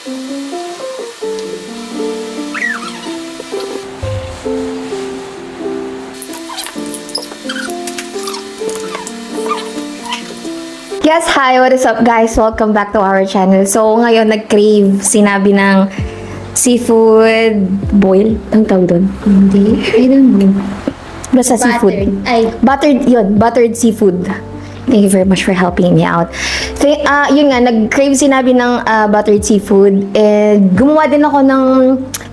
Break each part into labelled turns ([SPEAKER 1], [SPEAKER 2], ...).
[SPEAKER 1] Yes, hi! What is up guys? Welcome back to our channel. So, ngayon nag-crave sinabi ng seafood boil. Ang tawag doon?
[SPEAKER 2] Hindi. I don't know.
[SPEAKER 1] Basta seafood. Buttered, yun. Buttered seafood. Thank you very much for helping me out. Yun nga, nag-crave sinabi ng buttered seafood. And gumawa din ako ng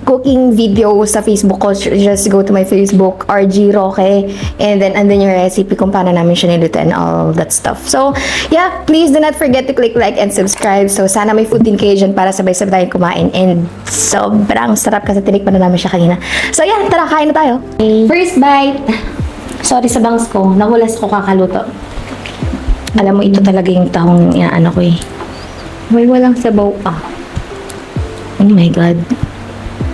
[SPEAKER 1] cooking video sa Facebook ko. Just go to my Facebook, RG Roque. And then yung recipe kung paano namin siya niluto and all that stuff. So, yeah, please do not forget to click like and subscribe. So, sana may food din kayo dyan para sabay-sabay tayong kumain. And sobrang sarap kasi tinikman na namin siya kanina. So, yeah, tara, kain na tayo.
[SPEAKER 2] First bite.
[SPEAKER 1] Sorry sa bangs ko. Nahulas ko kakaluto. Alam mo, ito talaga yung tahong inaano ko eh.
[SPEAKER 2] May walang sabaw pa.
[SPEAKER 1] Oh my God.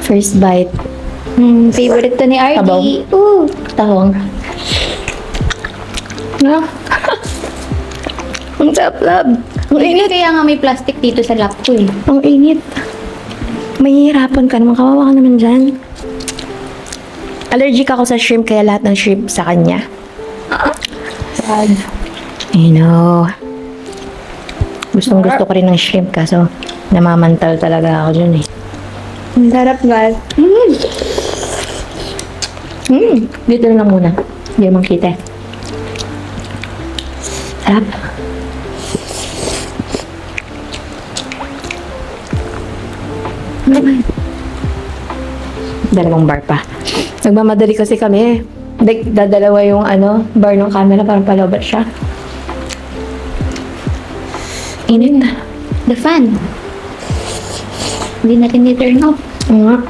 [SPEAKER 1] First bite.
[SPEAKER 2] Favorite to ni RD.
[SPEAKER 1] Sabaw.
[SPEAKER 2] Ooh.
[SPEAKER 1] Tahong. No? Ang sarap, love. Ang
[SPEAKER 2] Hindi
[SPEAKER 1] init.
[SPEAKER 2] kaya nga may plastic dito sa lap ko eh.
[SPEAKER 1] Ang init. Mahihirapan ka naman. Kawawa ka naman dyan. Allergic ako sa shrimp, kaya lahat ng shrimp sa kanya.
[SPEAKER 2] Sad.
[SPEAKER 1] I know. Gusto ko rin ng shrimp, kaso namamantal talaga ako dyan eh.
[SPEAKER 2] Ang sarap guys.
[SPEAKER 1] Dito na lang muna. Hindi naman kita. Sarap. Dalawang bar pa. Nagmamadali kasi kami. Dadalawa yung bar ng camera para palobat siya. Init na.
[SPEAKER 2] The fan. Hindi natin i-turn off.
[SPEAKER 1] Nga.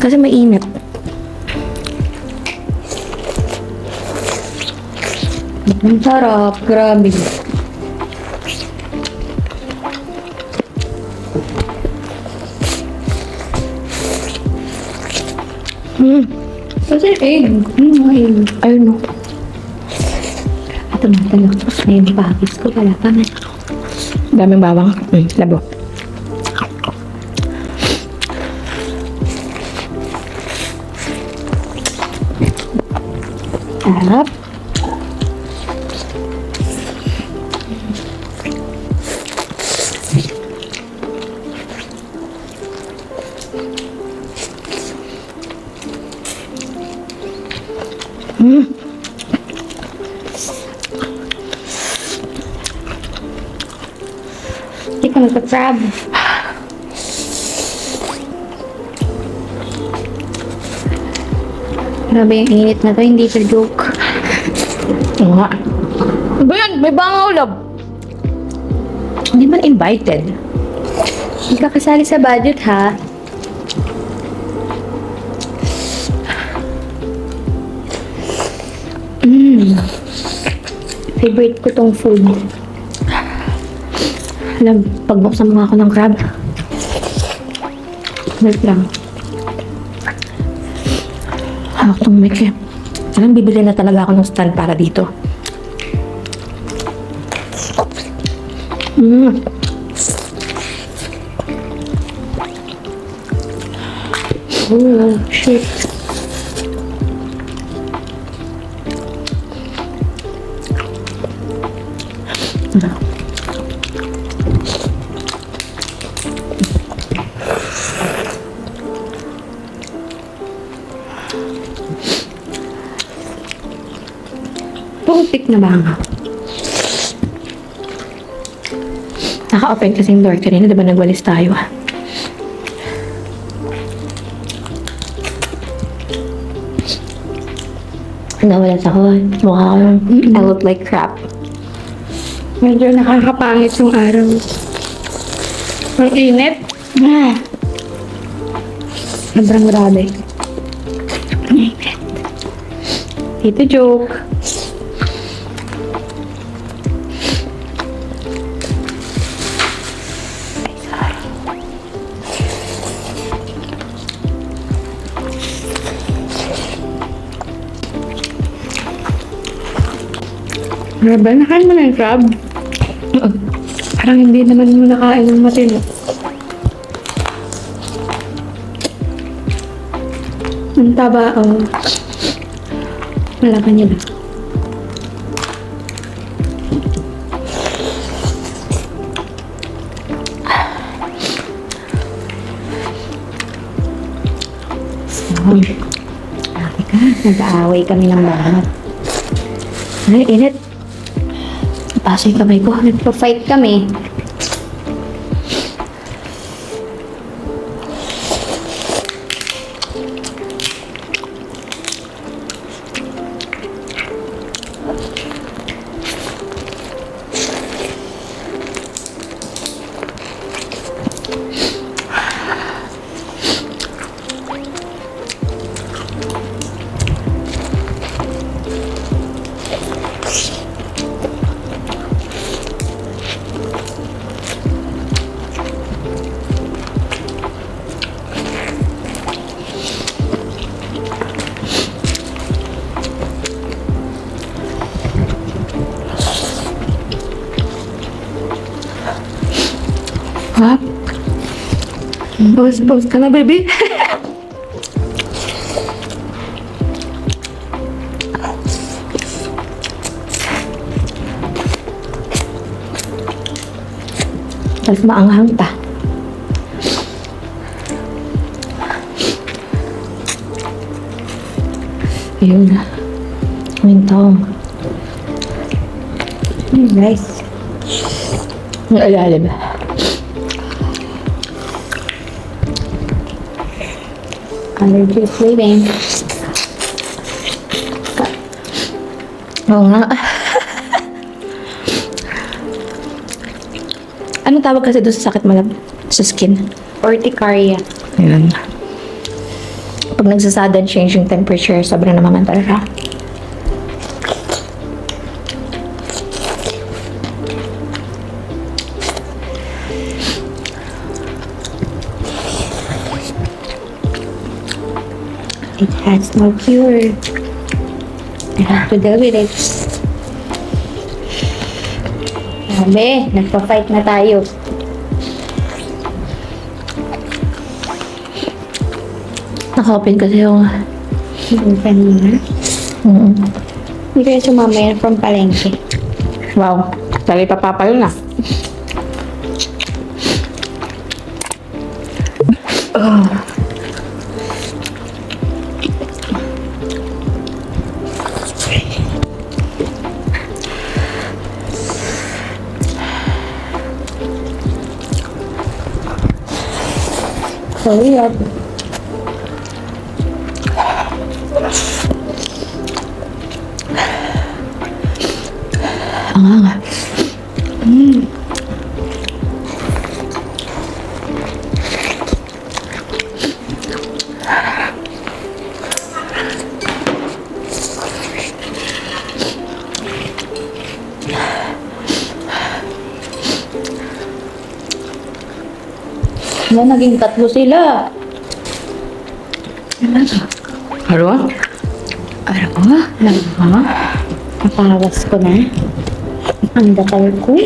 [SPEAKER 1] Kasi mainit.
[SPEAKER 2] Ang sarap. Grabe. Kasi egg. Egg.
[SPEAKER 1] Ayun no.
[SPEAKER 2] Ito na talaga. May pagis ko pala pa man.
[SPEAKER 1] Daming bawang. Labo.
[SPEAKER 2] Sarap. Hindi ka nagka-crab. Grabe yung init na to, hindi sa joke.
[SPEAKER 1] Nga. Ba yan? May bangaw, love. Hindi man invited.
[SPEAKER 2] Hindi ka kasali sa budget, ha? Favorite ko tong food.
[SPEAKER 1] Alam, pagbuksan mo nga ako ng crab.
[SPEAKER 2] Wait lang.
[SPEAKER 1] Hawak tong mic eh. Alam, bibili na talaga ako ng stand para dito.
[SPEAKER 2] Oh, shit. Putik na ba nga?
[SPEAKER 1] Naka-open kasi yung door kanina, diba nagwalis tayo? Nawalas ako. Mukha akong I look like crap.
[SPEAKER 2] Medyo nakakapangit yung araw. Ang init. Sobrang grabe. Ang init. Ito joke. Grabe, nakain mo na yung crab? Parang hindi naman mo nakain ng matino. Ang taba, oh. Malaman niyo ba? Sabi ka, nag-aaway kami ng banat.
[SPEAKER 1] Ay, init. Paso yung kamay ko.
[SPEAKER 2] Nagpa-fight kami.
[SPEAKER 1] Ha? Pause ka na, baby. Tapos maanghang pa. Ayun na. Wintong.
[SPEAKER 2] Nice.
[SPEAKER 1] Ang alalim.
[SPEAKER 2] Allergy flaving.
[SPEAKER 1] Oo nga. Anong tawag kasi doon sa sakit malab sa skin?
[SPEAKER 2] Urticaria.
[SPEAKER 1] Ayun. Pag nagsasadan change yung temperature, sobrang naman talaga.
[SPEAKER 2] It has no cure. I have to deal with it. Sabi, nagpa-fight na tayo.
[SPEAKER 1] Naka-open kasi yung...
[SPEAKER 2] Yung kanina.
[SPEAKER 1] Mm.
[SPEAKER 2] Hindi kayo sumama yan from palengke.
[SPEAKER 1] Wow. Tali papapalo na.
[SPEAKER 2] Hurry up.
[SPEAKER 1] Ang hanga.
[SPEAKER 2] Wala, naging tatlo sila.
[SPEAKER 1] Haro?
[SPEAKER 2] Alam mo? Napawas ko na. Ang dakal ko.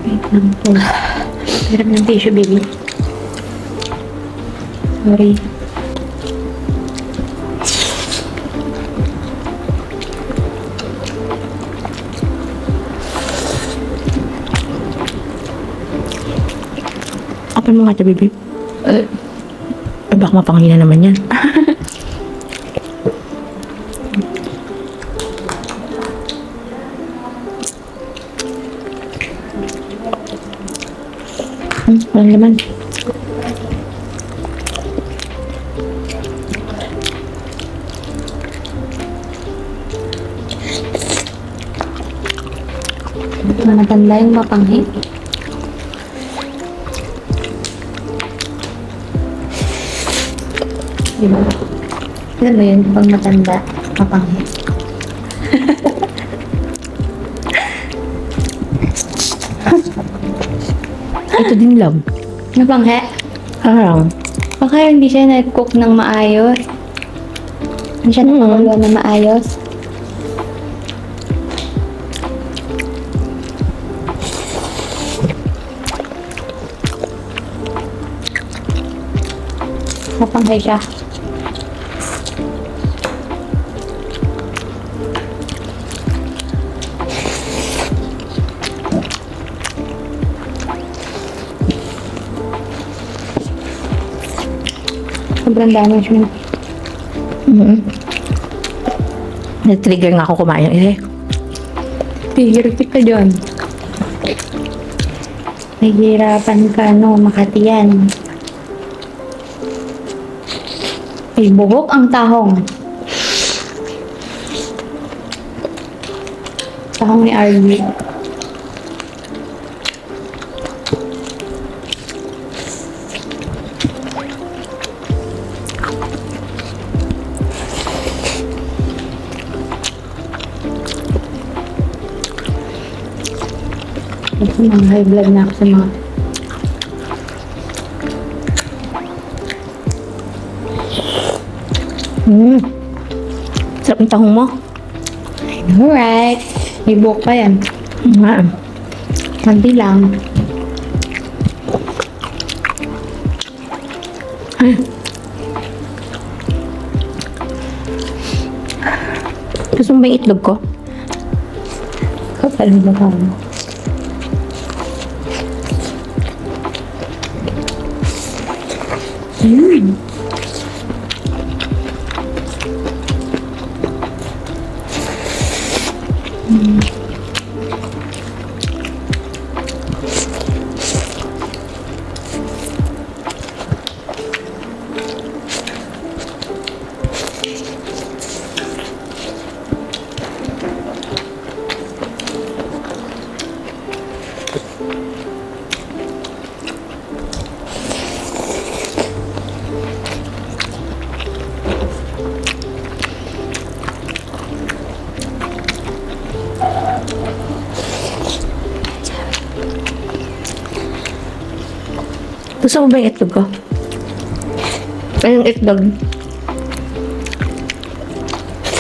[SPEAKER 2] Wait lang po. Hirap ng tissue, baby. Sorry.
[SPEAKER 1] Open mo nga ito, baby. Baka mapangina naman yan. Walang laman.
[SPEAKER 2] Maganda yung mapanghi. Diba? Alam mo yun, pag matanda, mapanghi.
[SPEAKER 1] Ito din lang.
[SPEAKER 2] Mapanghi?
[SPEAKER 1] Parang.
[SPEAKER 2] Baka hindi siya nag-cook ng maayos. Hindi siya nakakulo ng maayos. Mapanghi siya. Sobrang dami siya.
[SPEAKER 1] Mm-hmm. Na-trigger nga ako kumain.
[SPEAKER 2] Tigil ka dyan. Nahihirapan ka, no, makatiyan. Ay, buhok ang tahong. Tahong ni RV. Kasi mga high blood na ako sa mga...
[SPEAKER 1] Sarap ng tahong mo.
[SPEAKER 2] I know, right? May buhok pa yan.
[SPEAKER 1] Nga.
[SPEAKER 2] Kanti lang.
[SPEAKER 1] Gusto mo ba yung itlog ko?
[SPEAKER 2] Kapal mo ka mo.
[SPEAKER 1] Gusto mo ba yung itlog ko? Ay, yung itlog.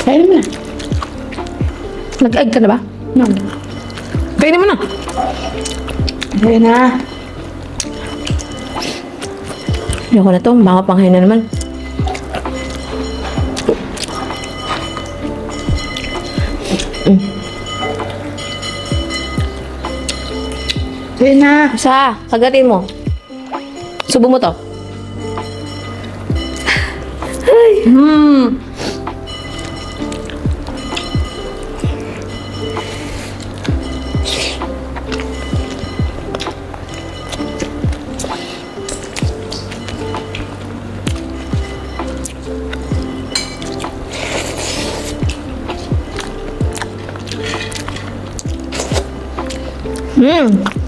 [SPEAKER 2] Kaya mo na.
[SPEAKER 1] Nag-egg ka na ba?
[SPEAKER 2] No.
[SPEAKER 1] Kainin mo na.
[SPEAKER 2] Kaya na.
[SPEAKER 1] Ayoko na to. Baka panghay na naman.
[SPEAKER 2] Kaya na.
[SPEAKER 1] Isa, kagatin mo. Subo mo to. Ay.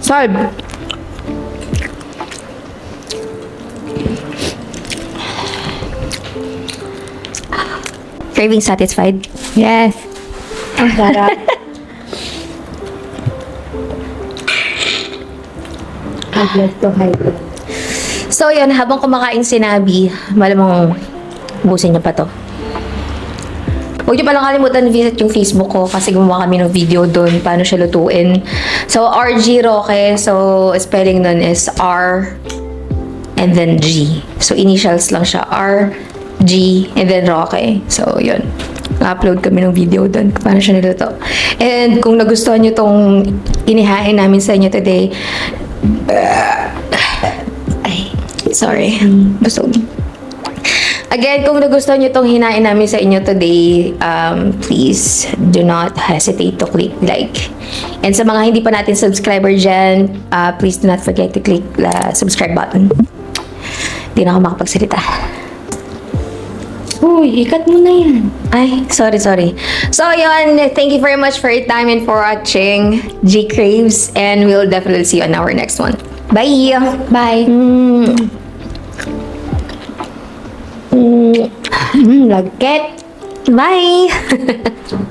[SPEAKER 1] Solve. Craving satisfied?
[SPEAKER 2] Yes. Ang sarap. High blood to high blood.
[SPEAKER 1] So yun, habang kumakain si Nabi, malamang busin niya pa to. Huwag niyo palang kalimutan visit yung Facebook ko kasi gumawa kami ng video doon paano siya lutuin. So RG Roque, so spelling nun is R and then G. So initials lang siya, R, G, and then Roque. So yun, na-upload kami ng video doon kung paano siya niluto. And kung nagustuhan niyo tong inihain namin sa inyo today, ay, sorry, busog. Again, kung nagustuhan nyo itong hinain namin sa inyo today, please do not hesitate to click like. And sa mga hindi pa natin subscriber dyan, please do not forget to click the subscribe button. Hindi na ako makapagsalita.
[SPEAKER 2] Uy, ikat mo na yan.
[SPEAKER 1] Ay, sorry. So, yun. Thank you very much for your time and for watching G Craves. And we'll definitely see you on our next one. Bye!
[SPEAKER 2] Bye.
[SPEAKER 1] Mm,
[SPEAKER 2] Lagkit.
[SPEAKER 1] bye!